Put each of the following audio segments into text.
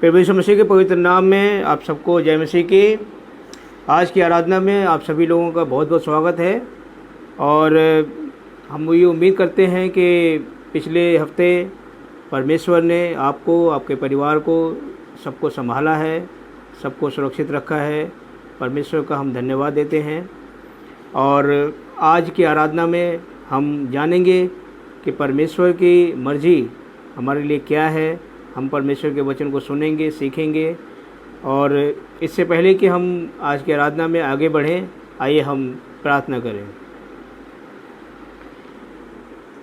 प्रभु यीशु मसीह के पवित्र नाम में आप सबको जय मसीह की। आज की आराधना में आप सभी लोगों का बहुत बहुत स्वागत है। और हम ये उम्मीद करते हैं कि पिछले हफ्ते परमेश्वर ने आपको, आपके परिवार को, सबको संभाला है, सबको सुरक्षित रखा है। परमेश्वर का हम धन्यवाद देते हैं। और आज की आराधना में हम जानेंगे कि परमेश्वर की मर्ज़ी हमारे लिए क्या है। हम परमेश्वर के वचन को सुनेंगे, सीखेंगे। और इससे पहले कि हम आज की आराधना में आगे बढ़ें, आइए हम प्रार्थना करें।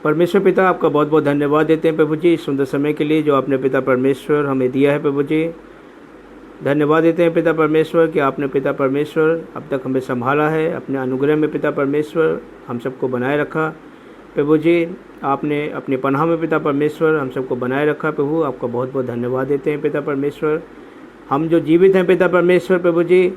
परमेश्वर पिता, आपका बहुत बहुत धन्यवाद देते हैं प्रभु जी, इस सुंदर समय के लिए जो आपने पिता परमेश्वर हमें दिया है। प्रभु जी धन्यवाद देते हैं पिता परमेश्वर कि आपने पिता परमेश्वर अब तक हमें संभाला है। अपने अनुग्रह में पिता परमेश्वर हम सबको बनाए रखा। प्रभु जी आपने अपने पनाह में पिता परमेश्वर हम सबको बनाए रखा। प्रभु आपका बहुत बहुत धन्यवाद देते हैं पिता परमेश्वर। हम जो जीवित हैं पिता परमेश्वर, प्रभु जी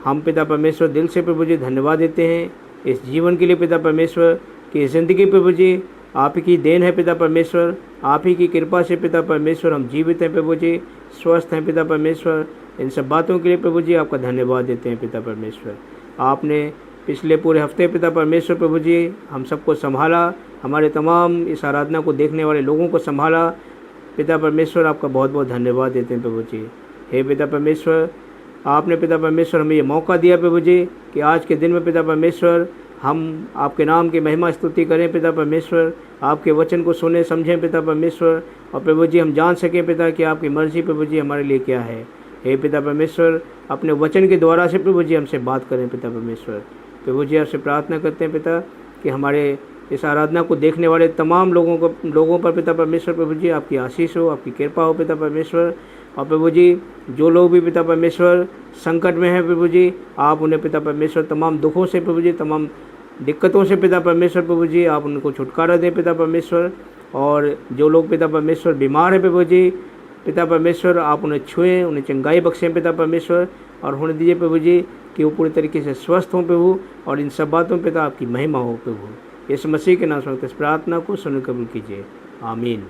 हम पिता परमेश्वर दिल से प्रभु जी धन्यवाद देते हैं इस जीवन के लिए पिता परमेश्वर की ज़िंदगी। प्रभु जी आप ही की देन है पिता परमेश्वर, आप ही की कृपा से पिता परमेश्वर हम जीवित हैं प्रभु जी, स्वस्थ हैं पिता परमेश्वर। इन सब बातों के लिए प्रभु जी आपका धन्यवाद देते हैं पिता परमेश्वर। आपने पिछले पूरे हफ्ते पिता परमेश्वर प्रभु जी हम सबको संभाला, हमारे तमाम इस आराधना को देखने वाले लोगों को संभाला पिता परमेश्वर। आपका बहुत बहुत धन्यवाद देते हैं प्रभु जी। हे पिता परमेश्वर, आपने पिता परमेश्वर हमें ये मौका दिया प्रभु जी कि आज के दिन में पिता परमेश्वर हम आपके नाम की महिमा स्तुति करें पिता परमेश्वर, आपके वचन को सुने समझें पिता परमेश्वर। और प्रभु जी हम जान सकें पिता कि आपकी मर्ज़ी प्रभु जी हमारे लिए क्या है। हे पिता परमेश्वर, अपने वचन के द्वारा से प्रभु जी हमसे बात करें पिता परमेश्वर। प्रभु जी आपसे प्रार्थना करते हैं पिता कि हमारे इस आराधना को देखने वाले तमाम लोगों पर पिता परमेश्वर प्रभु जी आपकी आशीष हो, आपकी कृपा हो पिता परमेश्वर। और प्रभु जी जो लोग भी पिता परमेश्वर संकट में हैं प्रभु जी, आप उन्हें पिता परमेश्वर तमाम दुखों से प्रभु जी, तमाम दिक्कतों से पिता परमेश्वर प्रभु जी आप उनको छुटकारा दें पिता परमेश्वर। और जो लोग पिता परमेश्वर बीमार हैं प्रभु जी, पिता परमेश्वर आप उन्हें छुएं, उन्हें चंगाई बख्शें पिता परमेश्वर। और होने दीजिए प्रभु जी कि वो पूरी तरीके से स्वस्थ हों प्रभु। और इन सब बातों में पिता आपकी महिमा हो प्रभु। इस मसीह के नाम से इस प्रार्थना को सुन कबूल कीजिए, आमीन।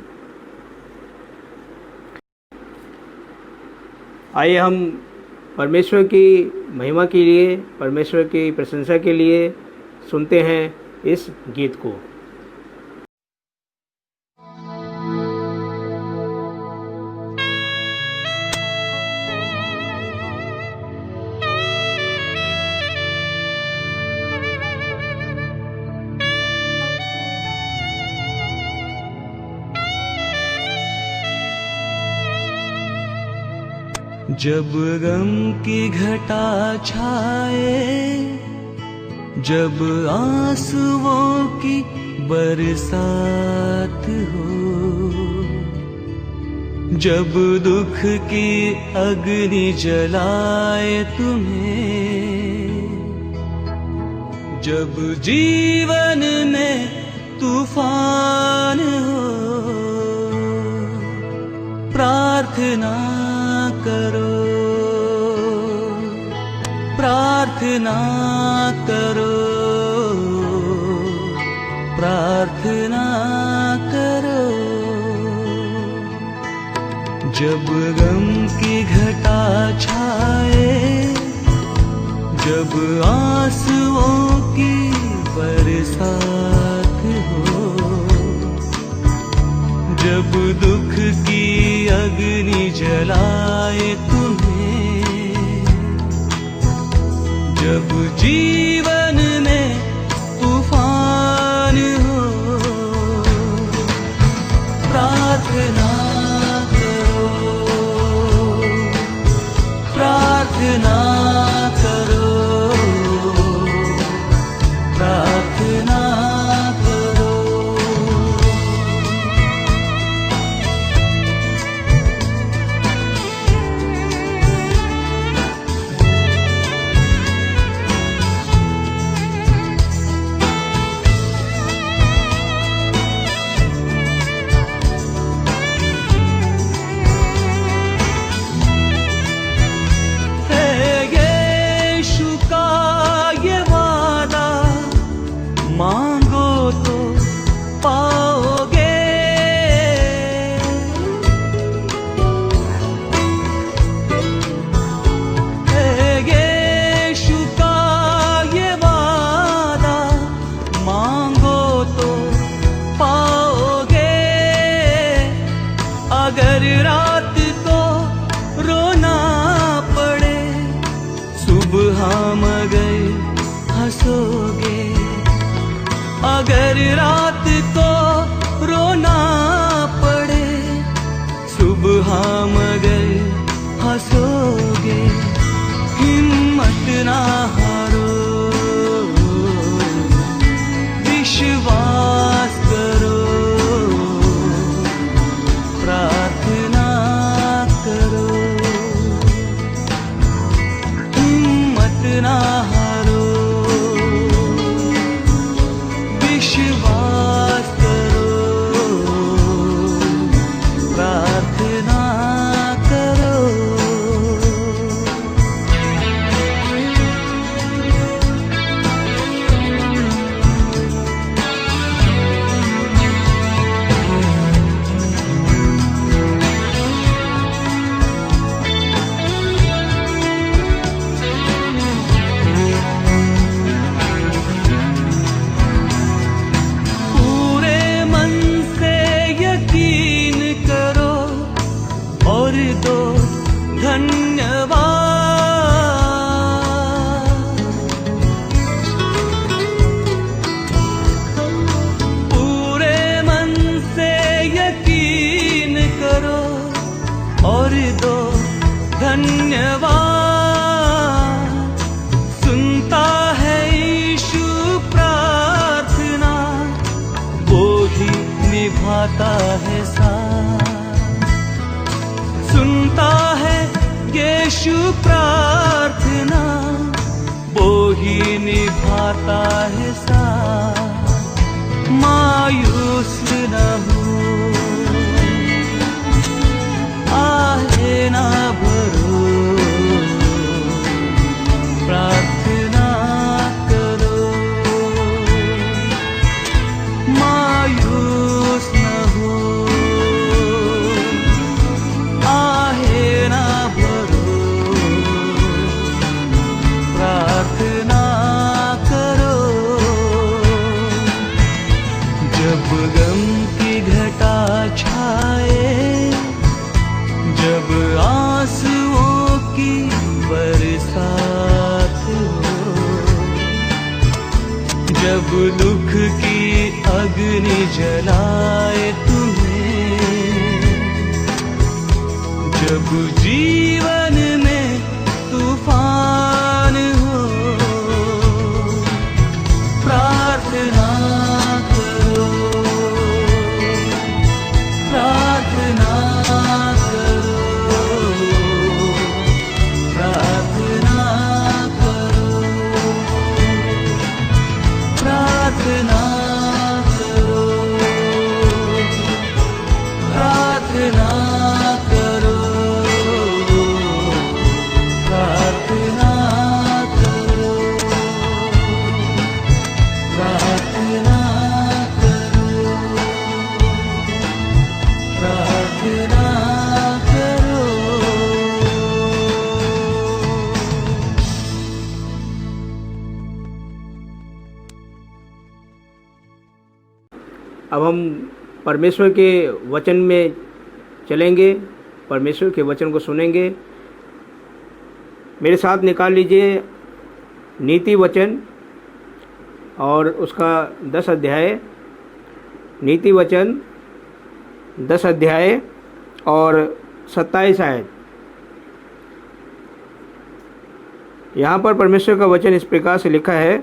आइए हम परमेश्वर की महिमा के लिए, परमेश्वर की प्रशंसा के लिए सुनते हैं इस गीत को। जब गम की घटा छाए, जब आंसुओं की बरसात हो, जब दुख की अग्नि जलाए तुम्हें, जब जीवन में तूफान हो, प्रार्थना करो, प्रार्थना करो, प्रार्थना करो। जब गम की घटा छाए, जब आंसुओं की बरसात हो, जब दुख की अग्नि जलाए तुम्हें, जब जीवन में तूफान हो, प्रार्थना करो, प्रार्थना करो, प्रार्थना करो। अगर रात को रोना पड़े, सुबह मगर हंसोगे, हिम्मत ना हारो, विश्वास करो, प्रार्थना करो, हिम्मत ना हारो, विश्वास करो, प्रार्थना करो। पूरे मन से यकीन करो और दो धन्यवाद। पूरे मन से यकीन करो और दो धन्यवाद। सुनता है यीशु प्रार्थना, वो ही निभाता है साथ। सुनता है यीशु प्रार्थना, वो ही निभाता है साथ। मायूस न हो, आहे ना भरो, प्रार्थना करो। मायूस न हो, आहे ना भरो, प्रार्थना करो। जब गम की घटा छाए, जब आंसुओं की बरसात हो, जब दुख की अग्नि जलाए तुम्हें, जब जीवन में तूफान हो, प्रार्थना करो, प्रार्थना करो, प्रार्थना करो, प्रार्थना करो, प्रार्थना करो, प्रार्थना करो, प्रार्थना करो, प्रार्थना करो। अब हम परमेश्वर के वचन में चलेंगे, परमेश्वर के वचन को सुनेंगे। मेरे साथ निकाल लीजिए नीति वचन और उसका 10 अध्याय, नीति वचन 10 अध्याय और 27 आयत। यहाँ पर परमेश्वर का वचन इस प्रकार से लिखा है,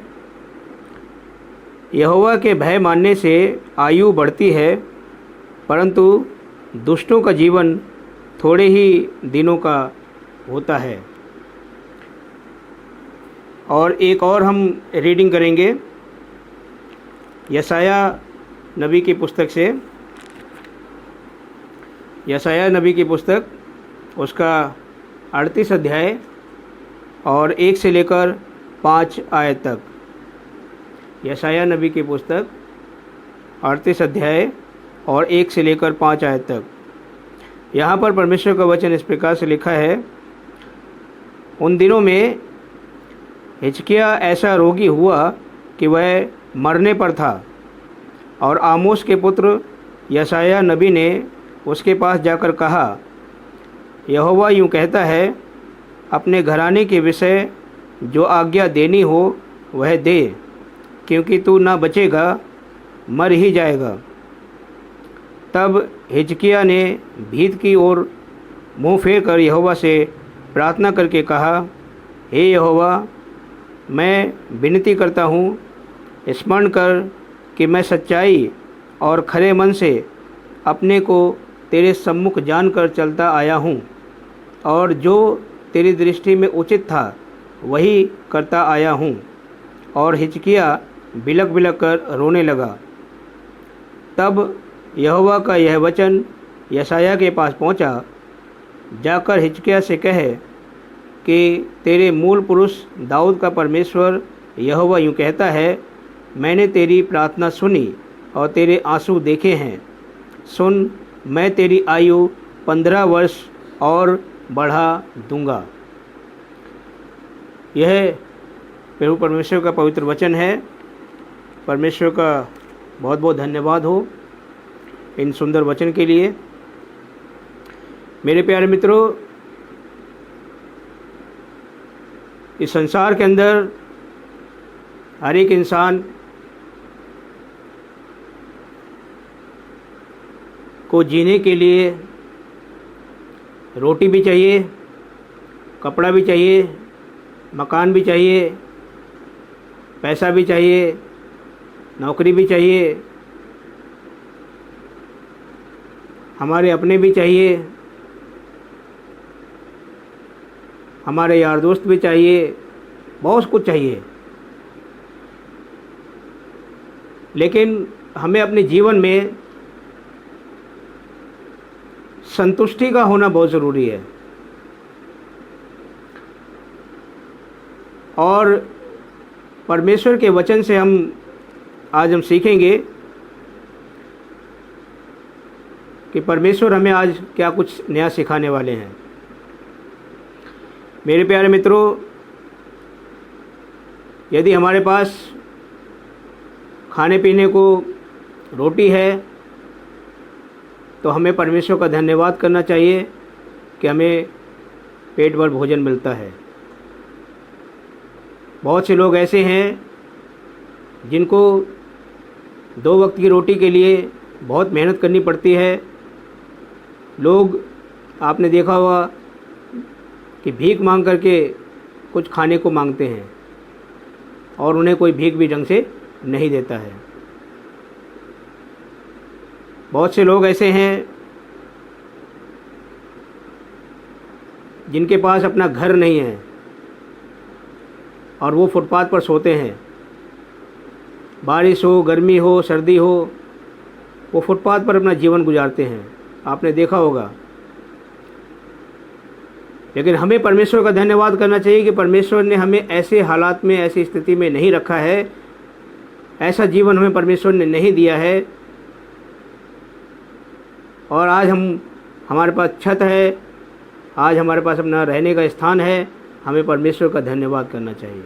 यहोवा के भय मानने से आयु बढ़ती है, परंतु दुष्टों का जीवन थोड़े ही दिनों का होता है। और एक और हम रीडिंग करेंगे यशाया नबी की पुस्तक से, यशाया नबी की पुस्तक उसका 38 अध्याय और 1 से लेकर 5 आयत तक। यशाया नबी की पुस्तक 38 अध्याय और 1 से लेकर 5 आयत तक। यहाँ पर परमेश्वर का वचन इस प्रकार से लिखा है, उन दिनों में हिजकिय्याह ऐसा रोगी हुआ कि वह मरने पर था, और आमोस के पुत्र यशाया नबी ने उसके पास जाकर कहा, यहोवा यूँ कहता है, अपने घराने के विषय जो आज्ञा देनी हो वह दे, क्योंकि तू ना बचेगा मर ही जाएगा। तब हिजकिय्याह ने भीत की ओर मुँह फेर कर यहोवा से प्रार्थना करके कहा, हे यहोवा, मैं विनती करता हूँ, स्मरण कर कि मैं सच्चाई और खरे मन से अपने को तेरे सम्मुख जानकर चलता आया हूँ और जो तेरी दृष्टि में उचित था वही करता आया हूँ। और हिजकिय्याह बिलक बिलक कर रोने लगा। तब यहोवा का यह वचन यशायाह के पास पहुँचा, जाकर हिजकिय्याह से कहे कि तेरे मूल पुरुष दाऊद का परमेश्वर यहोवा यूँ कहता है, मैंने तेरी प्रार्थना सुनी और तेरे आंसू देखे हैं। सुन, मैं तेरी आयु 15 वर्ष और बढ़ा दूंगा। यह प्रभु परमेश्वर का पवित्र वचन है। परमेश्वर का बहुत बहुत धन्यवाद हो इन सुंदर वचन के लिए। मेरे प्यारे मित्रों, इस संसार के अंदर हर एक इंसान को जीने के लिए रोटी भी चाहिए, कपड़ा भी चाहिए, मकान भी चाहिए, पैसा भी चाहिए, नौकरी भी चाहिए, हमारे अपने भी चाहिए, हमारे यार दोस्त भी चाहिए, बहुत कुछ चाहिए। लेकिन हमें अपने जीवन में संतुष्टि का होना बहुत ज़रूरी है। और परमेश्वर के वचन से आज हम सीखेंगे कि परमेश्वर हमें आज क्या कुछ नया सिखाने वाले हैं। मेरे प्यारे मित्रों, यदि हमारे पास खाने पीने को रोटी है तो हमें परमेश्वर का धन्यवाद करना चाहिए कि हमें पेट भर भोजन मिलता है। बहुत से लोग ऐसे हैं जिनको 2 वक्त की रोटी के लिए बहुत मेहनत करनी पड़ती है। लोग, आपने देखा होगा कि भीख मांग करके कुछ खाने को मांगते हैं और उन्हें कोई भीख भी ढंग से नहीं देता है। बहुत से लोग ऐसे हैं जिनके पास अपना घर नहीं है और वो फुटपाथ पर सोते हैं। बारिश हो, गर्मी हो, सर्दी हो, वो फुटपाथ पर अपना जीवन गुजारते हैं। आपने देखा होगा। लेकिन हमें परमेश्वर का धन्यवाद करना चाहिए कि परमेश्वर ने हमें ऐसे हालात में, ऐसी स्थिति में नहीं रखा है। ऐसा जीवन हमें परमेश्वर ने नहीं दिया है। और आज हमारे पास छत है, आज हमारे पास अपना रहने का स्थान है। हमें परमेश्वर का धन्यवाद करना चाहिए।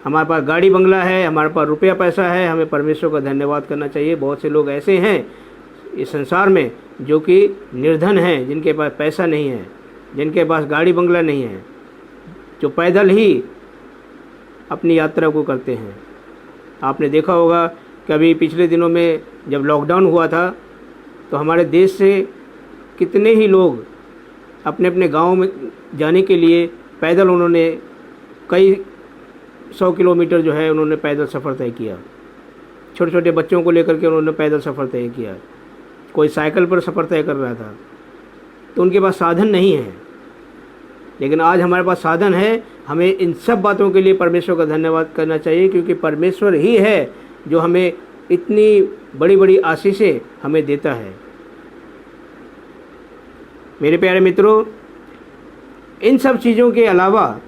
हमारे पास गाड़ी बंगला है, हमारे पास रुपया पैसा है, हमें परमेश्वर का धन्यवाद करना चाहिए। बहुत से लोग ऐसे हैं इस संसार में जो कि निर्धन हैं, जिनके पास पैसा नहीं है, जिनके पास गाड़ी बंगला नहीं है, जो पैदल ही अपनी यात्रा को करते हैं। आपने देखा होगा कि अभी पिछले दिनों में जब लॉकडाउन हुआ था तो हमारे देश से कितने ही लोग अपने अपने गांव में जाने के लिए पैदल उन्होंने कई 100 किलोमीटर जो है उन्होंने पैदल सफ़र तय किया। छोटे छोटे बच्चों को लेकर के उन्होंने पैदल सफ़र तय किया। कोई साइकिल पर सफ़र तय कर रहा था। तो उनके पास साधन नहीं है, लेकिन आज हमारे पास साधन है। हमें इन सब बातों के लिए परमेश्वर का धन्यवाद करना चाहिए, क्योंकि परमेश्वर ही है जो हमें इतनी बड़ी बड़ी आशीषें हमें देता है। मेरे प्यारे मित्रों, इन सब चीज़ों के अलावा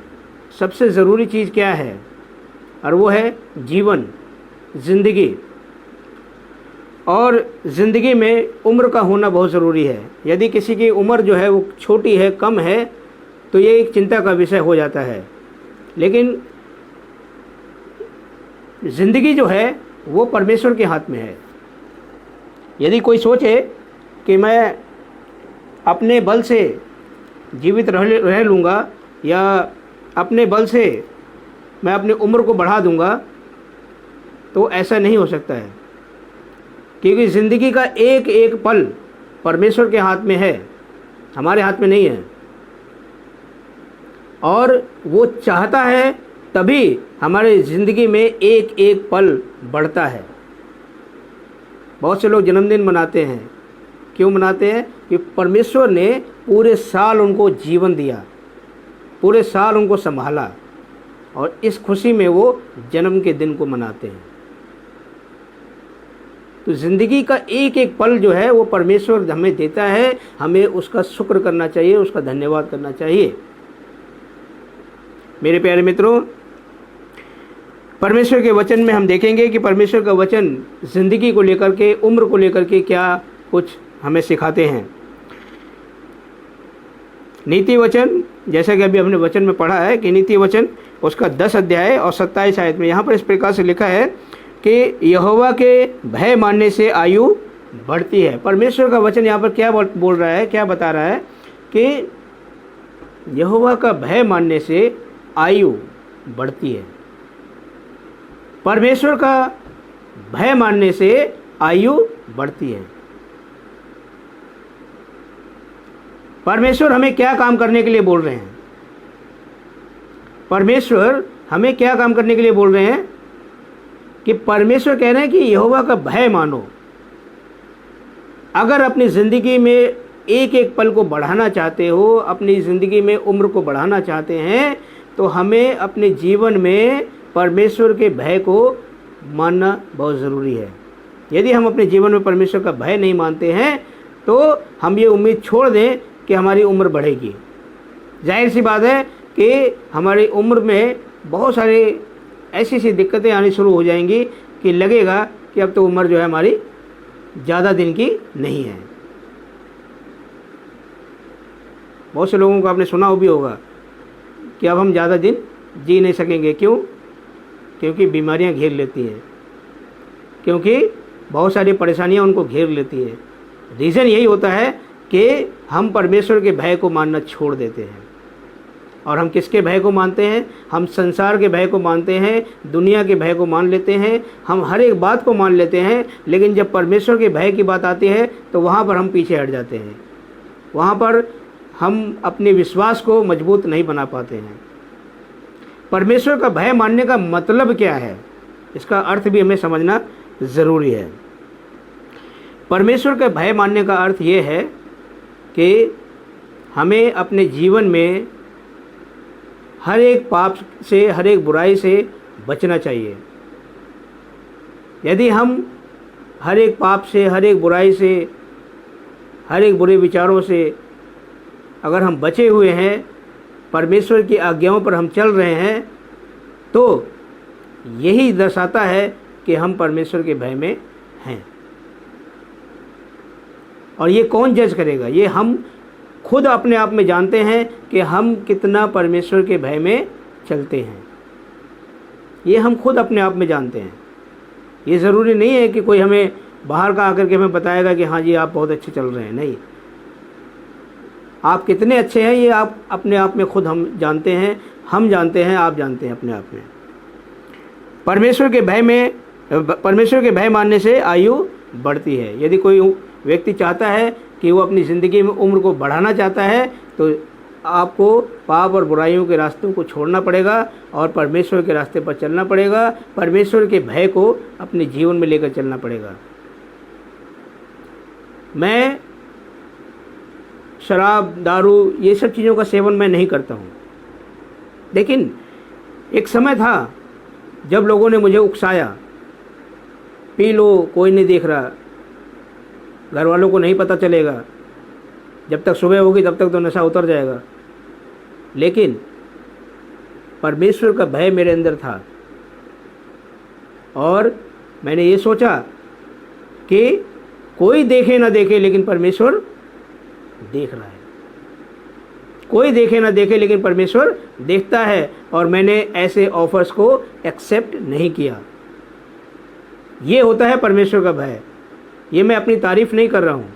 सबसे ज़रूरी चीज़ क्या है? और वो है जीवन, ज़िंदगी। और ज़िंदगी में उम्र का होना बहुत ज़रूरी है। यदि किसी की उम्र जो है वो छोटी है, कम है, तो ये एक चिंता का विषय हो जाता है। लेकिन ज़िंदगी जो है वो परमेश्वर के हाथ में है। यदि कोई सोचे कि मैं अपने बल से जीवित रह लूँगा या अपने बल से मैं अपनी उम्र को बढ़ा दूँगा, तो ऐसा नहीं हो सकता है, क्योंकि ज़िंदगी का एक एक पल परमेश्वर के हाथ में है, हमारे हाथ में नहीं है। और वो चाहता है तभी हमारे ज़िंदगी में एक एक पल बढ़ता है। बहुत से लोग जन्मदिन मनाते हैं, क्यों मनाते हैं? कि परमेश्वर ने पूरे साल उनको जीवन दिया, पूरे साल उनको संभाला, और इस खुशी में वो जन्म के दिन को मनाते हैं। तो ज़िंदगी का एक एक पल जो है वो परमेश्वर हमें देता है, हमें उसका शुक्र करना चाहिए, उसका धन्यवाद करना चाहिए। मेरे प्यारे मित्रों, परमेश्वर के वचन में हम देखेंगे कि परमेश्वर का वचन ज़िंदगी को लेकर के, उम्र को लेकर के क्या कुछ हमें सिखाते हैं। नीति वचन, जैसा कि अभी हमने वचन में पढ़ा है कि नीति वचन उसका 10 अध्याय और 27 आयत में यहाँ पर इस प्रकार से लिखा है कि यहोवा के भय मानने से आयु बढ़ती है। परमेश्वर का वचन यहाँ पर क्या बोल रहा है, क्या बता रहा है कि यहोवा का भय मानने से आयु बढ़ती है। परमेश्वर का भय मानने से आयु बढ़ती है। परमेश्वर हमें क्या काम करने के लिए बोल रहे हैं? परमेश्वर हमें क्या काम करने के लिए बोल रहे हैं? कि परमेश्वर कह रहे हैं कि यहोवा का भय मानो। अगर अपनी ज़िंदगी में एक एक पल को बढ़ाना चाहते हो, अपनी ज़िंदगी में उम्र को बढ़ाना चाहते हैं, तो हमें अपने जीवन में परमेश्वर के भय को मानना बहुत ज़रूरी है। यदि हम अपने जीवन में परमेश्वर का भय नहीं मानते हैं तो हम ये उम्मीद छोड़ दें कि हमारी उम्र बढ़ेगी। जाहिर सी बात है कि हमारी उम्र में बहुत सारे ऐसी दिक्कतें आनी शुरू हो जाएंगी कि लगेगा कि अब तो उम्र जो है हमारी ज़्यादा दिन की नहीं है। बहुत से लोगों को आपने सुना भी होगा कि अब हम ज़्यादा दिन जी नहीं सकेंगे। क्यों? क्योंकि बीमारियां घेर लेती हैं, क्योंकि बहुत सारी परेशानियां उनको घेर लेती हैं। रीज़न यही होता है कि हम परमेश्वर के भय को मानना छोड़ देते हैं। और हम किसके भय को मानते हैं? हम संसार के भय को मानते हैं, दुनिया के भय को मान लेते हैं, हम हर एक बात को मान लेते हैं। लेकिन जब परमेश्वर के भय की बात आती है तो वहाँ पर हम पीछे हट जाते हैं, वहाँ पर हम अपने विश्वास को मजबूत नहीं बना पाते हैं। परमेश्वर का भय मानने का मतलब क्या है, इसका अर्थ भी हमें समझना ज़रूरी है। परमेश्वर का भय मानने का अर्थ ये है कि हमें अपने जीवन में हर एक पाप से, हर एक बुराई से बचना चाहिए। यदि हम हर एक पाप से, हर एक बुराई से, हर एक बुरे विचारों से अगर हम बचे हुए हैं, परमेश्वर की आज्ञाओं पर हम चल रहे हैं, तो यही दर्शाता है कि हम परमेश्वर के भय में हैं। और ये कौन जज करेगा? ये हम खुद अपने आप में जानते हैं कि हम कितना परमेश्वर के भय में चलते हैं। ये हम खुद अपने आप में जानते हैं। ये ज़रूरी नहीं है कि कोई हमें बाहर का आकर के हमें बताएगा कि हाँ जी आप बहुत अच्छे चल रहे हैं। नहीं, आप कितने अच्छे हैं ये आप अपने आप में खुद हम जानते हैं, हम जानते हैं, आप जानते हैं अपने आप में। परमेश्वर के भय मानने से आयु बढ़ती है। यदि कोई व्यक्ति चाहता है कि वो अपनी ज़िंदगी में उम्र को बढ़ाना चाहता है तो आपको पाप और बुराइयों के रास्तों को छोड़ना पड़ेगा और परमेश्वर के रास्ते पर चलना पड़ेगा। परमेश्वर के भय को अपने जीवन में लेकर चलना पड़ेगा। मैं शराब, दारू, ये सब चीज़ों का सेवन मैं नहीं करता हूँ, लेकिन एक समय था जब लोगों ने मुझे उकसाया, पी लो, कोई नहीं देख रहा, घर वालों को नहीं पता चलेगा, जब तक सुबह होगी तब तक तो नशा उतर जाएगा। लेकिन परमेश्वर का भय मेरे अंदर था और मैंने ये सोचा कि कोई देखे ना देखे लेकिन परमेश्वर देख रहा है। कोई देखे ना देखे लेकिन परमेश्वर देखता है। और मैंने ऐसे ऑफर्स को एक्सेप्ट नहीं किया। ये होता है परमेश्वर का भय। ये मैं अपनी तारीफ़ नहीं कर रहा हूँ,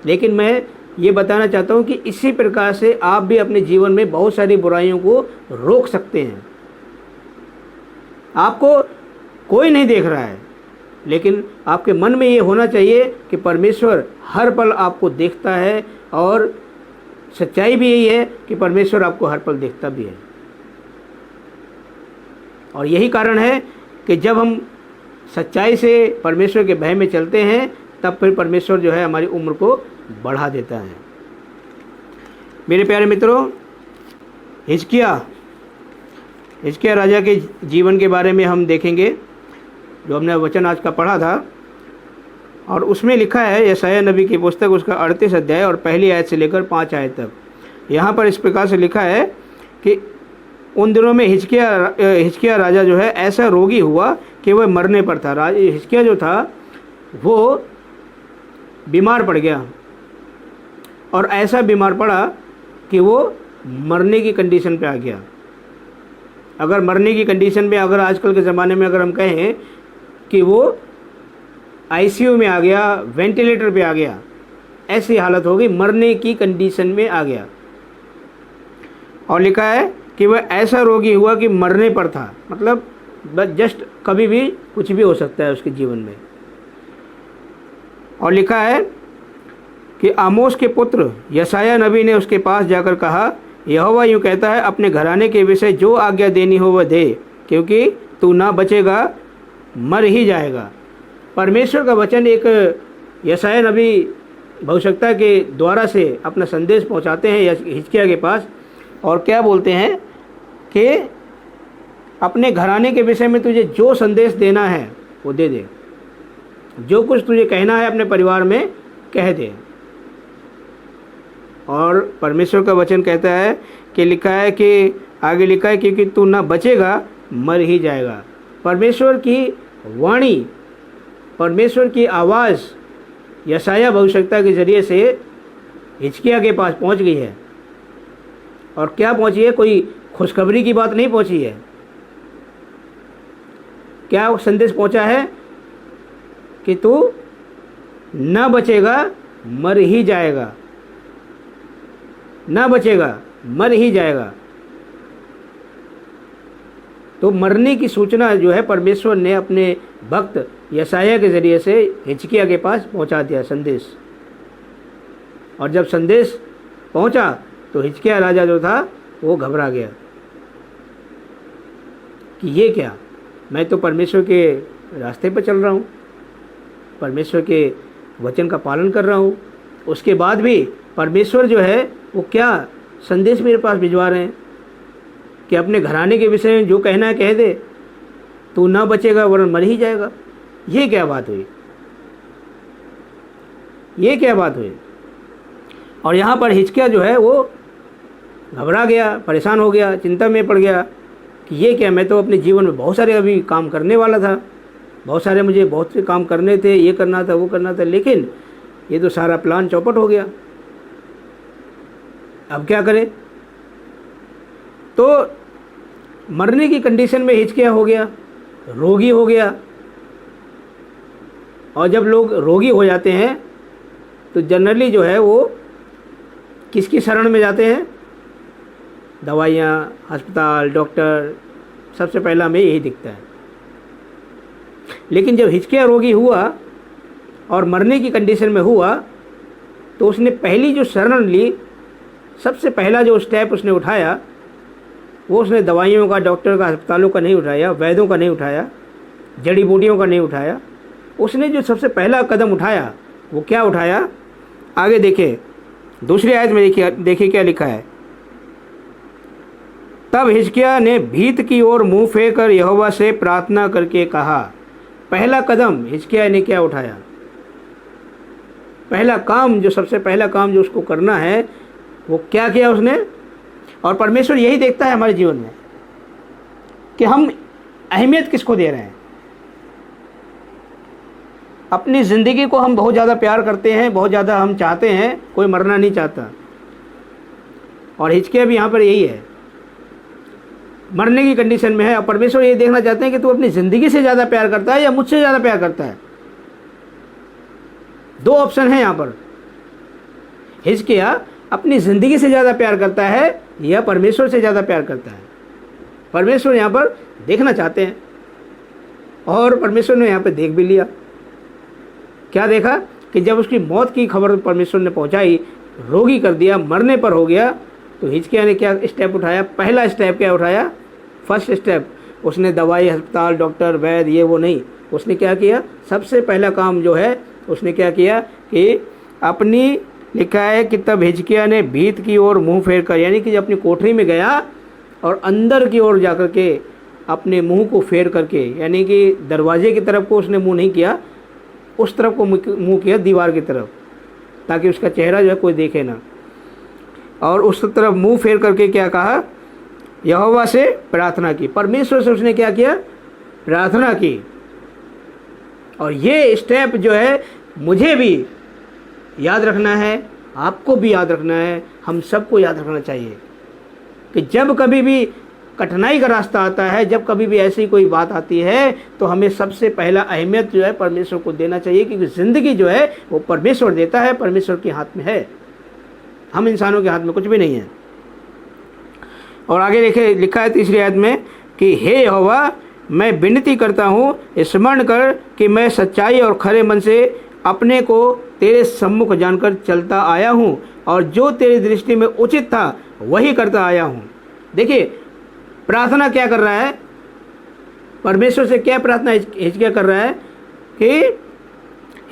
लेकिन मैं ये बताना चाहता हूँ कि इसी प्रकार से आप भी अपने जीवन में बहुत सारी बुराइयों को रोक सकते हैं। आपको कोई नहीं देख रहा है, लेकिन आपके मन में ये होना चाहिए कि परमेश्वर हर पल आपको देखता है, और सच्चाई भी यही है कि परमेश्वर आपको हर पल देखता भी है। और यही कारण है कि जब हम सच्चाई से परमेश्वर के भय में चलते हैं, तब फिर परमेश्वर जो है हमारी उम्र को बढ़ा देता है। मेरे प्यारे मित्रों, हिजकिय्याह राजा के जीवन के बारे में हम देखेंगे, जो हमने वचन आज का पढ़ा था, और उसमें लिखा है यशायाह नबी की पुस्तक उसका 38 अध्याय और पहली आयत से लेकर 5 आयत तक। यहाँ पर इस प्रकार से लिखा है कि उन दिनों में हिजकिय्याह राजा जो है ऐसा रोगी हुआ कि वह मरने पर था। हिजकिय्याह जो था वो बीमार पड़ गया, और ऐसा बीमार पड़ा कि वो मरने की कंडीशन पे आ गया। अगर मरने की कंडीशन में, अगर आजकल के ज़माने में अगर हम कहें कि वो आईसीयू में आ गया, वेंटिलेटर पे आ गया, ऐसी हालत हो गई, मरने की कंडीशन में आ गया। और लिखा है कि वह ऐसा रोगी हुआ कि मरने पर था, मतलब बस जस्ट कभी भी कुछ भी हो सकता है उसके जीवन में। और लिखा है कि आमोस के पुत्र यशायाह नबी ने उसके पास जाकर कहा, यहोवा यूँ कहता है, अपने घराने के विषय जो आज्ञा देनी हो वह दे, क्योंकि तू ना बचेगा, मर ही जाएगा। परमेश्वर का वचन एक यशायाह नबी भविष्यवक्ता के द्वारा से अपना संदेश पहुंचाते हैं हिजकिय्याह के पास, और क्या बोलते हैं कि अपने घराने के विषय में तुझे जो संदेश देना है वो दे दे, जो कुछ तुझे कहना है अपने परिवार में कह दे। और परमेश्वर का वचन कहता है कि लिखा है कि आगे लिखा है, क्योंकि तू ना बचेगा, मर ही जाएगा। परमेश्वर की वाणी, परमेश्वर की आवाज़ यशायाह भविष्यवक्ता के ज़रिए से हिजकिय्याह के पास पहुंच गई है। और क्या पहुंची है? कोई खुशखबरी की बात नहीं पहुंची है। क्या संदेश पहुंचा है कि तू न बचेगा, मर ही जाएगा, न बचेगा, मर ही जाएगा। तो मरने की सूचना जो है परमेश्वर ने अपने भक्त यशायाह के ज़रिए से हिजकिय्याह के पास पहुंचा दिया संदेश। और जब संदेश पहुंचा तो हिजकिय्याह राजा जो था वो घबरा गया कि ये क्या, मैं तो परमेश्वर के रास्ते पर चल रहा हूँ, परमेश्वर के वचन का पालन कर रहा हूँ, उसके बाद भी परमेश्वर जो है वो क्या संदेश मेरे पास भिजवा रहे हैं कि अपने घराने के विषय में जो कहना है कह दे, तू ना बचेगा वरन मर ही जाएगा। ये क्या बात हुई, ये क्या बात हुई? और यहाँ पर हिजकिय्याह जो है वो घबरा गया, परेशान हो गया, चिंता में पड़ गया कि ये क्या, मैं तो अपने जीवन में बहुत सारे अभी काम करने वाला था, मुझे बहुत से काम करने थे, ये करना था, वो करना था, लेकिन ये तो सारा प्लान चौपट हो गया, अब क्या करें? तो मरने की कंडीशन में हिजकिय्याह हो गया, रोगी हो गया। और जब लोग रोगी हो जाते हैं तो जनरली जो है वो किसकी शरण में जाते हैं? दवाइयाँ, अस्पताल, डॉक्टर, सबसे पहला हमें यही दिखता है। लेकिन जब हिजकिय्याह रोगी हुआ और मरने की कंडीशन में हुआ तो उसने पहली जो शरण ली, सबसे पहला जो स्टेप उसने उठाया वो उसने दवाइयों का, डॉक्टर का, अस्पतालों का नहीं उठाया, वैद्यों का नहीं उठाया, जड़ी बूटियों का नहीं उठाया। उसने जो सबसे पहला कदम उठाया वो क्या उठाया? आगे देखें, दूसरी आयत में देखिए क्या लिखा है। तब हिजकिय्याह ने भीत की ओर मुंह फेर कर यहोवा से प्रार्थना करके कहा। पहला कदम हिजकिय्याह ने क्या उठाया? पहला काम, जो सबसे पहला काम जो उसको करना है वो क्या किया उसने? और परमेश्वर यही देखता है हमारे जीवन में कि हम अहमियत किसको दे रहे हैं। अपनी ज़िंदगी को हम बहुत ज़्यादा प्यार करते हैं, बहुत ज़्यादा हम चाहते हैं, कोई मरना नहीं चाहता। और हिजकिय्याह भी यहाँ पर यही है, मरने की कंडीशन में है। और परमेश्वर ये देखना चाहते हैं कि तू अपनी ज़िंदगी से ज़्यादा प्यार करता है या मुझसे ज़्यादा प्यार करता है। दो ऑप्शन है यहाँ पर। हिजकिय्याह अपनी ज़िंदगी से ज़्यादा प्यार करता है या परमेश्वर से ज़्यादा प्यार करता है? परमेश्वर यहाँ पर देखना चाहते हैं। और परमेश्वर ने यहाँ पे देख भी लिया। क्या देखा कि जब उसकी मौत की खबर परमेश्वर ने पहुँचाई, रोगी कर दिया, मरने पर हो गया, तो हिजकिय्याह ने क्या स्टेप उठाया? पहला स्टेप क्या उठाया? फर्स्ट स्टेप, उसने दवाई, अस्पताल, डॉक्टर, वैद्य, ये वो नहीं, उसने क्या किया? सबसे पहला काम जो है उसने क्या किया कि अपनी, लिखा है कि तब हिजकिय्याह ने भीत की ओर मुंह फेर कर, यानी कि अपनी कोठरी में गया और अंदर की ओर जाकर के अपने मुंह को फेर करके, यानी कि दरवाजे की तरफ को उसने मुंह नहीं किया, उस तरफ को मुंह किया, दीवार की तरफ, ताकि उसका चेहरा जो है कोई देखे ना। और उस तरफ मुंह फेर करके क्या कहा? यहोवा से प्रार्थना की। परमेश्वर से उसने क्या किया? प्रार्थना की। और ये स्टेप जो है मुझे भी याद रखना है, आपको भी याद रखना है, हम सबको याद रखना चाहिए कि जब कभी भी कठिनाई का रास्ता आता है, जब कभी भी ऐसी कोई बात आती है, तो हमें सबसे पहला अहमियत जो है परमेश्वर को देना चाहिए, क्योंकि ज़िंदगी जो है वो परमेश्वर देता है, परमेश्वर के हाथ में है, हम इंसानों के हाथ में कुछ भी नहीं है। और आगे देखे, लिखा है तीसरी आयत में कि हे यहोवा, मैं विनती करता हूँ, स्मरण कर कि मैं सच्चाई और खरे मन से अपने को तेरे सम्मुख जानकर चलता आया हूँ, और जो तेरी दृष्टि में उचित था वही करता आया हूँ। देखिए प्रार्थना क्या कर रहा है? परमेश्वर से क्या प्रार्थना हिजकिय्याह कर रहा है कि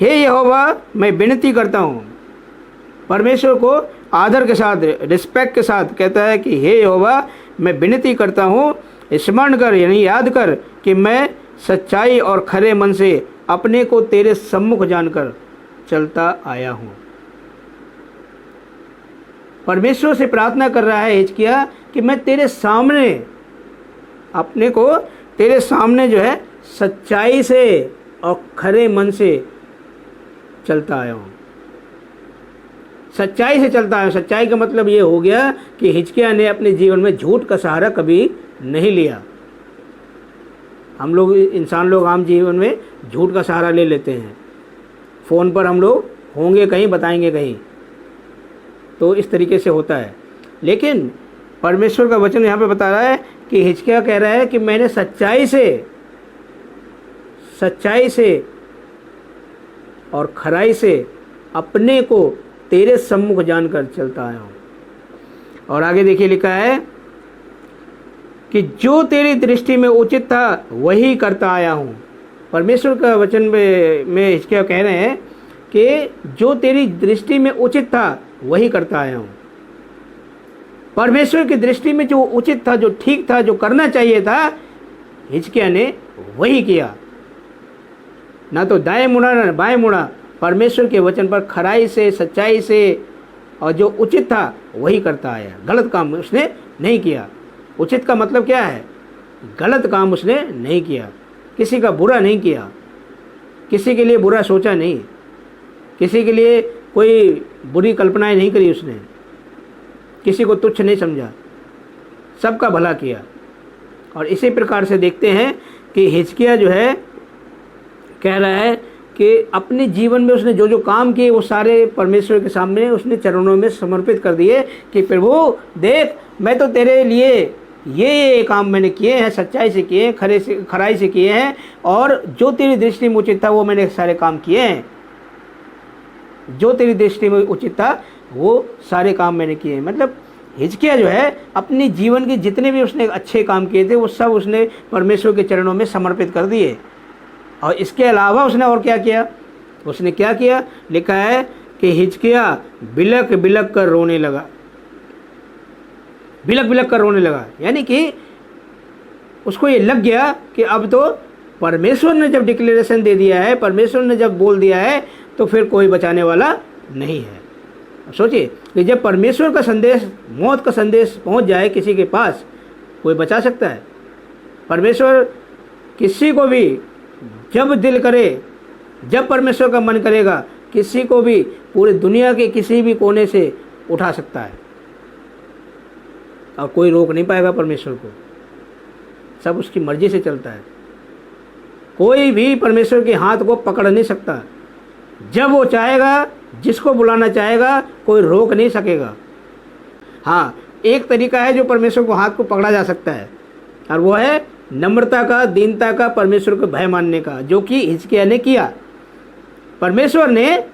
हे यहोवा, मैं विनती करता हूँ। परमेश्वर को आदर के साथ, रिस्पेक्ट के साथ कहता है कि हे यहोवा, मैं विनती करता हूँ, स्मरण कर, यानी याद कर कि मैं सच्चाई और खरे मन से अपने को तेरे सम्मुख जानकर चलता आया हूँ। परमेश्वर से प्रार्थना कर रहा है हिजकिय्याह कि मैं तेरे सामने, अपने को तेरे सामने जो है सच्चाई से और खरे मन से चलता आया हूँ। सच्चाई से चलता आया हूँ। सच्चाई का मतलब ये हो गया कि हिजकिय्याह ने अपने जीवन में झूठ का सहारा कभी नहीं लिया। हम लोग, इंसान लोग आम जीवन में झूठ का सहारा ले लेते हैं। फ़ोन पर हम लोग होंगे कहीं, बताएंगे कहीं, तो इस तरीके से होता है। लेकिन परमेश्वर का वचन यहाँ पे बता रहा है कि हिजकिय्याह कह रहा है कि मैंने सच्चाई से और खराई से अपने को तेरे सम्मुख जानकर चलता आया हूँ। और आगे देखिए, लिखा है कि जो तेरी दृष्टि में उचित था वही करता आया हूँ। परमेश्वर का वचन में हिजकिय्याह कह रहे हैं कि जो तेरी दृष्टि में उचित था वही करता आया हूँ। परमेश्वर की दृष्टि में जो उचित था, जो ठीक था, जो करना चाहिए था, हिजकिय्याह ने वही किया। ना तो दाएं मुड़ा ना बाएं मुड़ा, परमेश्वर के वचन पर खराई से, सच्चाई से, और जो उचित था वही करता आया। गलत काम उसने नहीं किया। उचित का मतलब क्या है? गलत काम उसने नहीं किया, किसी का बुरा नहीं किया, किसी के लिए बुरा सोचा नहीं, किसी के लिए कोई बुरी कल्पनाएं नहीं करी उसने, किसी को तुच्छ नहीं समझा, सबका भला किया। और इसी प्रकार से देखते हैं कि हिजकिय्याह जो है कह रहा है कि अपने जीवन में उसने जो जो काम किए वो सारे परमेश्वर के सामने उसने चरणों में समर्पित कर दिए कि प्रभु देख, मैं तो तेरे लिए ये काम मैंने किए हैं, सच्चाई से किए हैं, खराई से किए हैं, और जो तेरी दृष्टि में उचित था वो मैंने सारे काम किए हैं। जो तेरी दृष्टि में उचित था वो सारे काम मैंने किए हैं। मतलब हिजकिय्याह जो है अपनी जीवन के जितने भी उसने अच्छे काम किए थे वो सब उसने परमेश्वर के चरणों में समर्पित कर दिए। और इसके अलावा उसने और क्या किया? उसने क्या किया? लिखा है कि हिजकिय्याह बिलक बिलक कर रोने लगा। बिलक बिलक कर रोने लगा, यानी कि उसको ये लग गया कि अब तो परमेश्वर ने जब डिक्लेरेशन दे दिया है, परमेश्वर ने जब बोल दिया है, तो फिर कोई बचाने वाला नहीं है। सोचिए कि जब परमेश्वर का संदेश, मौत का संदेश पहुंच जाए किसी के पास, कोई बचा सकता है? परमेश्वर किसी को भी जब दिल करे, जब परमेश्वर का मन करेगा, किसी को भी पूरी दुनिया के किसी भी कोने से उठा सकता है और कोई रोक नहीं पाएगा परमेश्वर को। सब उसकी मर्जी से चलता है। कोई भी परमेश्वर के हाथ को पकड़ नहीं सकता। जब वो चाहेगा, जिसको बुलाना चाहेगा, कोई रोक नहीं सकेगा। हाँ, एक तरीका है जो परमेश्वर को हाथ को पकड़ा जा सकता है, और वो है नम्रता का, दीनता का, परमेश्वर को भय मानने का, जो कि हिजकिय्याह ने किया। परमेश्वर ने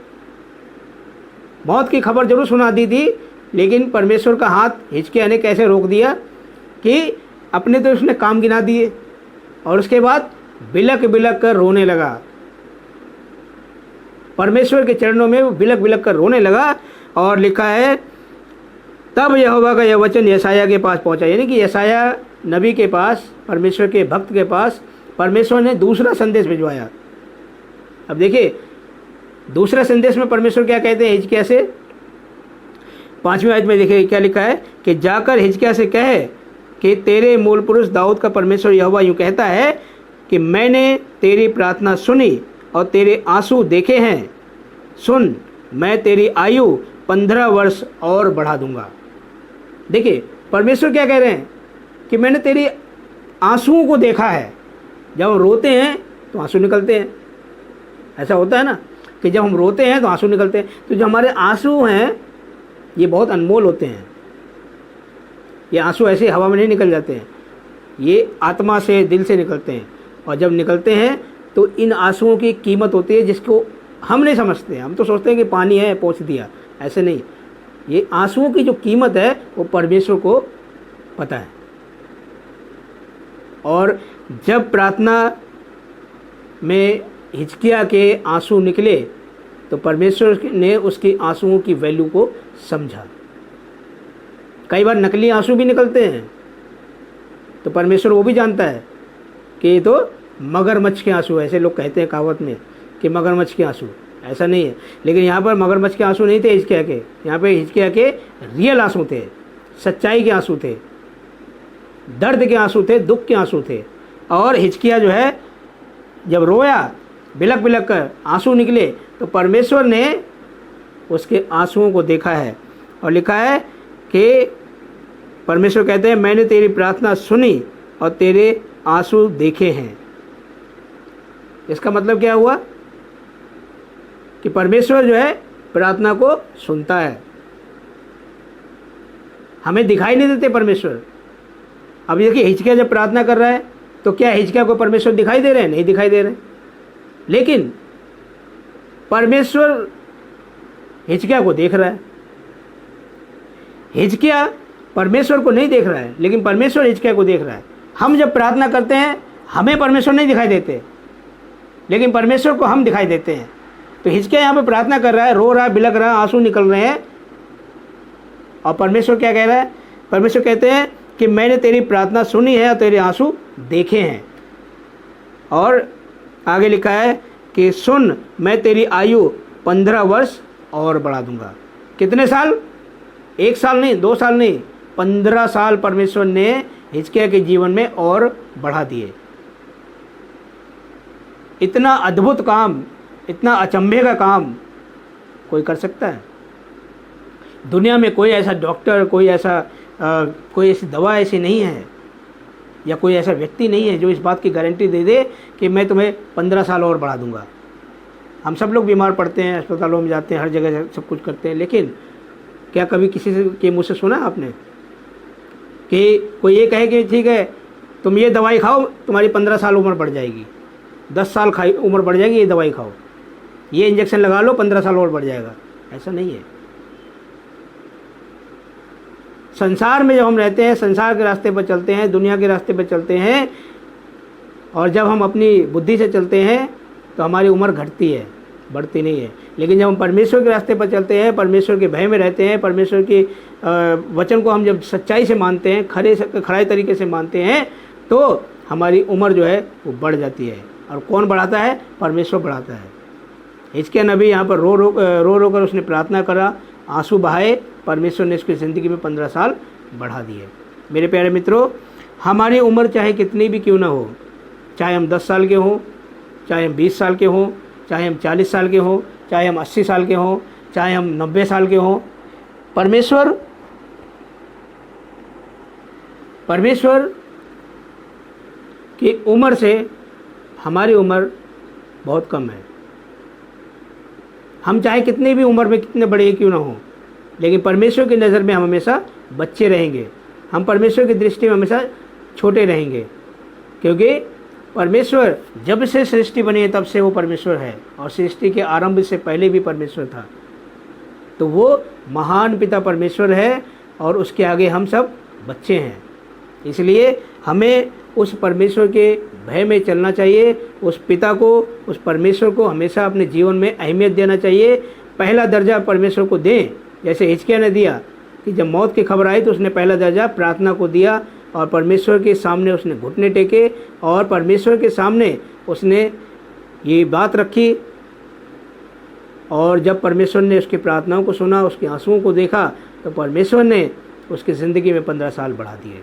मौत की खबर जरूर सुना दी थी, लेकिन परमेश्वर का हाथ हिजकिय्याह ने कैसे रोक दिया कि अपने तो उसने काम गिना दिए और उसके बाद बिलक बिलक कर रोने लगा। परमेश्वर के चरणों में वो बिलक बिलक कर रोने लगा। और लिखा है तब यहोवा का यह वचन यशायाह के पास पहुंचा, यानी कि यशायाह नबी के पास, परमेश्वर के भक्त के पास परमेश्वर ने दूसरा संदेश भिजवाया। अब देखिए दूसरा संदेश में परमेश्वर क्या कहते हैं हिजकिय्याह से, 5वीं आयत में देखिए क्या लिखा है कि जाकर हिजकिय्याह से कहे कि तेरे मूल पुरुष दाऊद का परमेश्वर यहोवा यूँ कहता है कि मैंने तेरी प्रार्थना सुनी और तेरे आंसू देखे हैं। सुन, मैं तेरी आयु 15 वर्ष और बढ़ा दूंगा। देखिए परमेश्वर क्या कह रहे हैं कि मैंने तेरी आंसुओं को देखा है। जब हम रोते हैं तो आंसू निकलते हैं, ऐसा होता है ना कि जब हम रोते हैं तो आंसू निकलते हैं। तो जो हमारे आंसू हैं ये बहुत अनमोल होते हैं। ये आंसू ऐसे हवा में नहीं निकल जाते हैं, ये आत्मा से, दिल से निकलते हैं। और जब निकलते हैं तो इन आंसुओं की कीमत होती है जिसको हम नहीं समझते हैं। हम तो सोचते हैं कि पानी है पोंछ दिया, ऐसे नहीं। ये आंसुओं की जो कीमत है वो परमेश्वर को पता है। और जब प्रार्थना में हिजकिय्याह के आंसू निकले तो परमेश्वर ने उसके आंसुओं की वैल्यू को समझा। कई बार नकली आंसू भी निकलते हैं तो परमेश्वर वो भी जानता है कि ये तो मगरमच्छ के आंसू है। ऐसे लोग कहते हैं कहावत में कि मगरमच्छ के आंसू, ऐसा नहीं है। लेकिन यहाँ पर मगरमच्छ के आंसू नहीं थे हिजकिय्याह के, यहाँ पे हिजकिय्याह के रियल आंसू थे, सच्चाई के आंसू थे, दर्द के आंसू थे, दुख के आंसू थे। और हिजकिय्याह जो है जब रोया, बिलक बिलक कर आंसू निकले तो परमेश्वर ने उसके आंसुओं को देखा है। और लिखा है कि परमेश्वर कहते हैं मैंने तेरी प्रार्थना सुनी और तेरे आंसू देखे हैं। इसका मतलब क्या हुआ कि परमेश्वर जो है प्रार्थना को सुनता है। हमें दिखाई नहीं देते परमेश्वर। अब देखिए हिजकिय्याह जब प्रार्थना कर रहा है तो क्या हिजकिय्याह को परमेश्वर दिखाई दे रहे हैं? नहीं दिखाई दे रहे। लेकिन परमेश्वर हिजकिय्याह को देख रहा है। हिजकिय्याह परमेश्वर को नहीं देख रहा है, लेकिन परमेश्वर हिजकिय्याह को देख रहा है। हम जब प्रार्थना करते हैं हमें परमेश्वर नहीं दिखाई देते, लेकिन परमेश्वर को हम दिखाई देते हैं। तो हिजकिय्याह यहाँ पे प्रार्थना कर रहा है, रो रहा है, बिलक रहा है, आंसू निकल रहे हैं। और परमेश्वर क्या कह रहा है? परमेश्वर कहते हैं कि मैंने तेरी प्रार्थना सुनी है और तेरे आंसू देखे हैं। और आगे लिखा है कि सुन, मैं तेरी आयु 15 वर्ष और बढ़ा दूंगा। कितने साल? 1 साल नहीं, 2 साल नहीं, 15 साल परमेश्वर ने हिजकिय्याह के जीवन में और बढ़ा दिए। इतना अद्भुत काम, इतना अचंभे का काम कोई कर सकता है? दुनिया में कोई ऐसा डॉक्टर, कोई ऐसी दवा ऐसी नहीं है, या कोई ऐसा व्यक्ति नहीं है जो इस बात की गारंटी दे दे कि मैं तुम्हें 15 साल और बढ़ा दूंगा। हम सब लोग बीमार पड़ते हैं, अस्पतालों में जाते हैं, हर जगह सब कुछ करते हैं, लेकिन क्या कभी किसी से के मुँह से सुना आपने कि कोई ये कहे कि ठीक है तुम ये दवाई खाओ, तुम्हारी 15 साल उम्र बढ़ जाएगी, 10 साल उम्र बढ़ जाएगी, ये दवाई खाओ, ये इंजेक्शन लगा लो, 15 साल और बढ़ जाएगा? ऐसा नहीं है। संसार में जब हम रहते हैं, संसार के रास्ते पर चलते हैं, दुनिया के रास्ते पर चलते हैं, और जब हम अपनी बुद्धि से चलते हैं तो हमारी उम्र घटती है, बढ़ती नहीं है। लेकिन जब हम परमेश्वर के रास्ते पर चलते हैं, परमेश्वर के भय में रहते हैं, परमेश्वर के वचन को हम जब सच्चाई से मानते हैं, खराई तरीके से मानते हैं, तो हमारी उम्र जो है वो बढ़ जाती है। और कौन बढ़ाता है? परमेश्वर बढ़ाता है। हिजकिय्याह नबी यहाँ पर रो रो कर उसने प्रार्थना करा, आंसू बहाए, परमेश्वर ने उसकी ज़िंदगी में 15 साल बढ़ा दिए। मेरे प्यारे मित्रों, हमारी उम्र चाहे कितनी भी क्यों ना हो, चाहे हम 10 साल के हों, चाहे हम 20 साल के हों, चाहे हम 40 साल के हों, चाहे हम 80 साल के हों, चाहे हम 90 साल के हों, परमेश्वर की उम्र से हमारी उम्र बहुत कम है। हम चाहे कितनी भी उम्र में कितने बड़े क्यों ना हों, लेकिन परमेश्वर की नज़र में हम हमेशा बच्चे रहेंगे। हम परमेश्वर की दृष्टि में हमेशा छोटे रहेंगे। क्योंकि परमेश्वर जब से सृष्टि बनी है तब से वो परमेश्वर है, और सृष्टि के आरंभ से पहले भी परमेश्वर था। तो वो महान पिता परमेश्वर है और उसके आगे हम सब बच्चे हैं। इसलिए हमें उस परमेश्वर के भय में चलना चाहिए, उस पिता को, उस परमेश्वर को हमेशा अपने जीवन में अहमियत देना चाहिए। पहला दर्जा परमेश्वर को दें, जैसे हिजकिय्याह ने दिया कि जब मौत की खबर आई तो उसने पहला दर्जा प्रार्थना को दिया और परमेश्वर के सामने उसने घुटने टेके और परमेश्वर के सामने उसने ये बात रखी। और जब परमेश्वर ने उसकी प्रार्थनाओं को सुना, उसके आंसुओं को देखा, तो परमेश्वर ने उसकी ज़िंदगी में 15 साल बढ़ा दिए।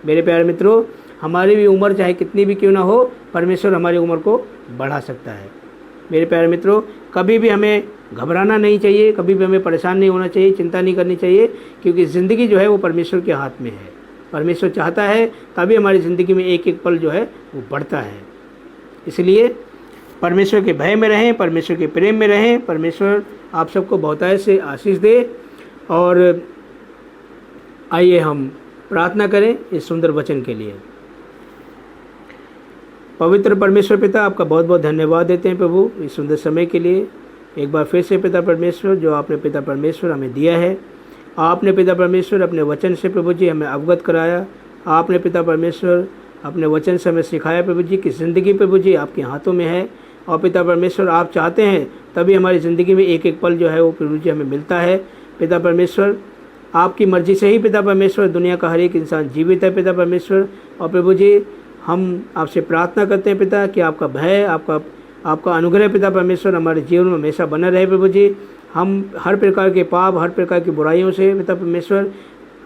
मेरे प्यारे मित्रों, हमारी भी उम्र चाहे कितनी भी क्यों ना हो, परमेश्वर हमारी उम्र को बढ़ा सकता है। मेरे प्यारे मित्रों, कभी भी हमें घबराना नहीं चाहिए, कभी भी हमें परेशान नहीं होना चाहिए, चिंता नहीं करनी चाहिए, क्योंकि ज़िंदगी जो है वो परमेश्वर के हाथ में है। परमेश्वर चाहता है तभी हमारी ज़िंदगी में एक एक पल जो है वो बढ़ता है। इसलिए परमेश्वर के भय में रहें, परमेश्वर के प्रेम में रहें। परमेश्वर आप सबको बहुतायत से आशीष दे। और आइए हम प्रार्थना करें इस सुंदर वचन के लिए। पवित्र परमेश्वर पिता, आपका बहुत बहुत धन्यवाद देते हैं प्रभु इस सुंदर समय के लिए। एक बार फिर से पिता परमेश्वर, जो आपने पिता परमेश्वर हमें दिया है, आपने पिता परमेश्वर अपने वचन से प्रभु जी हमें अवगत कराया। आपने पिता परमेश्वर अपने वचन से हमें सिखाया प्रभु जी कि ज़िंदगी प्रभु जी आपके हाथों में है। और पिता परमेश्वर आप चाहते हैं तभी हमारी ज़िंदगी में एक एक पल जो है वो प्रभु जी हमें मिलता है। पिता परमेश्वर, आपकी मर्जी से ही पिता परमेश्वर दुनिया का हर एक इंसान जीवित है पिता परमेश्वर। और प्रभु जी, हम आपसे प्रार्थना करते हैं पिता कि आपका भय, आपका अनुग्रह पिता परमेश्वर हमारे जीवन में हमेशा बना रहे प्रभु जी। हम हर प्रकार के पाप, हर प्रकार की बुराइयों से पिता परमेश्वर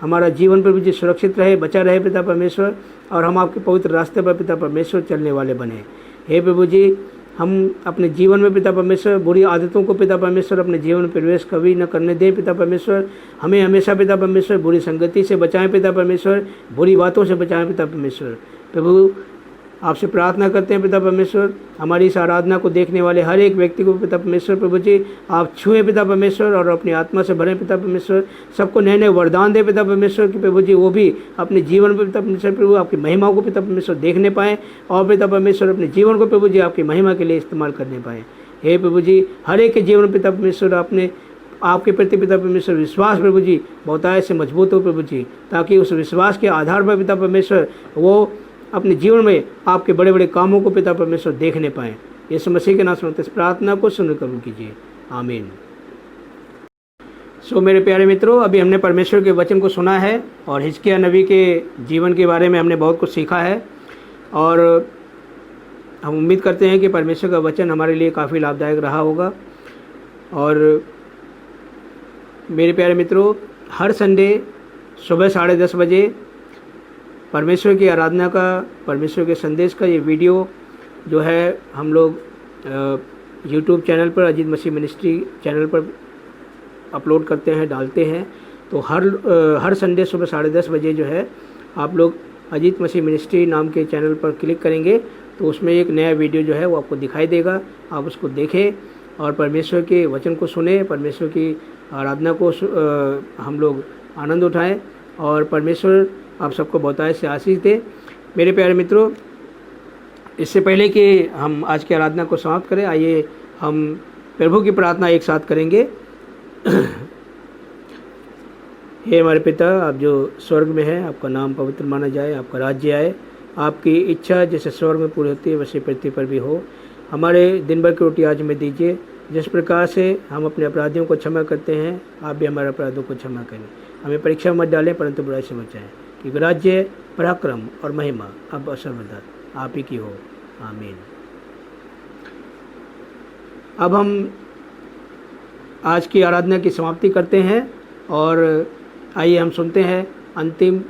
हमारा जीवन प्रभु जी सुरक्षित रहे, बचा रहे पिता परमेश्वर, और हम आपके पवित्र रास्ते पर पिता परमेश्वर चलने वाले बने। हे प्रभु जी, हम अपने जीवन में पिता परमेश्वर बुरी आदतों को पिता परमेश्वर अपने जीवन में प्रवेश कभी न करने दें पिता परमेश्वर। हमें हमेशा पिता परमेश्वर बुरी संगति से बचाएं पिता परमेश्वर, बुरी बातों से बचाएं पिता परमेश्वर। प्रभु, आपसे प्रार्थना करते हैं पिता परमेश्वर, हमारी इस आराधना को देखने वाले हर एक व्यक्ति को पिता परमेश्वर प्रभु जी आप छुएं पिता परमेश्वर और अपनी आत्मा से भरें पिता परमेश्वर। सबको नए नए वरदान दें पिता परमेश्वर कि प्रभु जी वो भी अपने जीवन में पिता परमेश्वर प्रभु आपकी महिमा को पिता परमेश्वर देखने पाएँ और पिता परमेश्वर अपने जीवन को प्रभु जी आपकी महिमा के लिए इस्तेमाल करने पाएँ। हे प्रभु जी, हर एक के जीवन पिता परमेश्वर आपने आपके प्रति पिता परमेश्वर विश्वास प्रभु जी बहुतायत से मजबूत हो प्रभु जी, ताकि उस विश्वास के आधार पर पिता परमेश्वर वो अपने जीवन में आपके बड़े बड़े कामों को पिता परमेश्वर देखने पाएँ। यीशु मसीह के नाम से इस प्रार्थना को सुन कबूल कीजिए, आमीन। सो मेरे प्यारे मित्रों, अभी हमने परमेश्वर के वचन को सुना है और हिजकिय्याह नबी के जीवन के बारे में हमने बहुत कुछ सीखा है, और हम उम्मीद करते हैं कि परमेश्वर का वचन हमारे लिए काफ़ी लाभदायक रहा होगा। और मेरे प्यारे मित्रों, हर संडे सुबह 10:30 बजे परमेश्वर की आराधना का, परमेश्वर के संदेश का ये वीडियो जो है हम लोग यूट्यूब चैनल पर, अजीत मसीह मिनिस्ट्री चैनल पर अपलोड करते हैं, डालते हैं। तो हर संडे सुबह 10:30 बजे जो है आप लोग अजीत मसीह मिनिस्ट्री नाम के चैनल पर क्लिक करेंगे तो उसमें एक नया वीडियो जो है वो आपको दिखाई देगा। आप उसको देखें और परमेश्वर के वचन को सुने, परमेश्वर की आराधना को हम लोग आनंद उठाएं और परमेश्वर आप सबको बहुतायत से आशीष दे। मेरे प्यारे मित्रों, इससे पहले कि हम आज की आराधना को समाप्त करें, आइए हम प्रभु की प्रार्थना एक साथ करेंगे। हे हमारे पिता, आप जो स्वर्ग में हैं, आपका नाम पवित्र माना जाए, आपका राज्य आए, आपकी इच्छा जैसे स्वर्ग में पूरी होती है वैसे पृथ्वी पर भी हो। हमारे दिन भर की रोटी आज हमें दीजिए, जिस प्रकार से हम अपने अपराधियों को क्षमा करते हैं आप भी हमारे अपराधों को क्षमा करें। हमें परीक्षा मत डालें परंतु बुराई से बचाएं, क्योंकि राज्य, पराक्रम और महिमा अब सर्वदा आप ही की हो, आमीन। अब हम आज की आराधना की समाप्ति करते हैं और आइए हम सुनते हैं अंतिम